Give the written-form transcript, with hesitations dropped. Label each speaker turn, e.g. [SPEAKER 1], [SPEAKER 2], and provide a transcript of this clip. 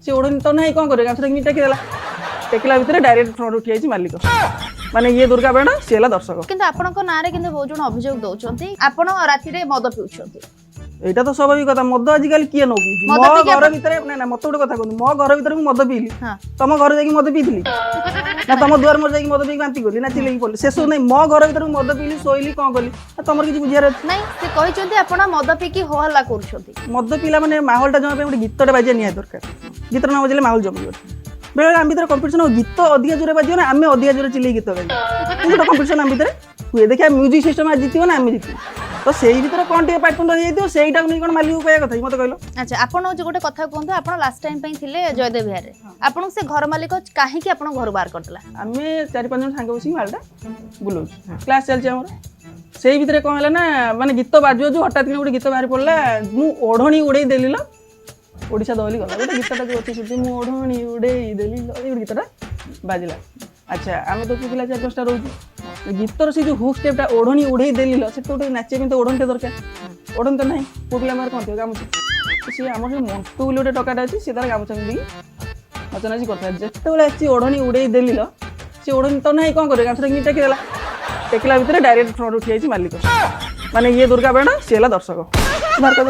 [SPEAKER 1] सी ओढ़नी तो नहीं कौन करे गामछा टेकिदेला टेकिला भितर डायरेक्ट फ्रंट उठी जाइए मालिक माने ये दुर्गा बेड़ा सी है दर्शक
[SPEAKER 2] किंतु आपनक नारे किंतु बहुत जण अभियोग दउछंती आपण राति रे मद पिउछंती
[SPEAKER 1] एटा तो स्वाभाविक कथा मद आजिकल किए न पीउची मो घर भितर ना मत गोटे कथा कहूँ मो घर भितर मद पीली तुम घर जाकि मद पीली ना तुम दुआर मोर जाकि मद पी बांती कली ना चिल्लेकी पड़ली से सब नहीं मो घर भितर मद पीली शोइली कौन कली तुम किसी बुझार
[SPEAKER 2] नहीं से कहिसंती आपण मद पीकी हो हल्ला करूछंती
[SPEAKER 1] मद पीला माने माहौलटा जमा पे गोटे गीतटे बाजिया निया दरकार गीत न बजले माहौल जमी बेले आम भर कंपिटिशन गीत अधिका जोरे बाजियो ना आम अधिका जोरे चिल्ले गीत गाई गोटे कंपिटिशन आम भर हुए देखिए म्यूजिक सिस्टम आज जीत ना आम जीत तो सेई भीतर कोन टे पार्टनर हो जाइतो सेईटा नै कोन मालिक कहया कथा मते कहलो
[SPEAKER 2] अच्छा आपण जो गोटे कथा कहंतु आपण लास्ट टाइम पई थिले जयदेव बिहार रे आपण से घर मालिक काहे कि आपण घर बाहर करतला
[SPEAKER 1] आमे 4-5 जन संग बसी मालटा बुलो क्लास चलछि हमर सेई भीतर कोन हला ना माने गीत बाजो जो हठात कि गोटे गीत बाहर पड़ला मु ओढणी उड़े देलिलो ओडिसा दवली गला गोटे गीतटा जो अछि कि मु ओढणी उड़े देलिलो ए गीतटा बाजिला अच्छा आमे तो पिला 4-5 टा रहू गीतर से जो हुक स्टेपटा ओढ़नी उड़े देलिलो से तो नाचे में तो ओढ़नटे दरकार ओढ़न तो नहीं पो पिला मार कोन गामुछा सी आम से मंटू बोली गोटे टकाटा अच्छी सी तार गामुछा मिली नचनाची करता जिते अच्छी ओढ़नी उड़े देलिलो सी ओढ़नी तो नहीं कौन करे गामुछा टेकिदेला टेकिला भितर डायरेक्ट फ्रंट उठी जाइए मालिक माने ये दुर्गा बेड़ा सी है दर्शक मार कर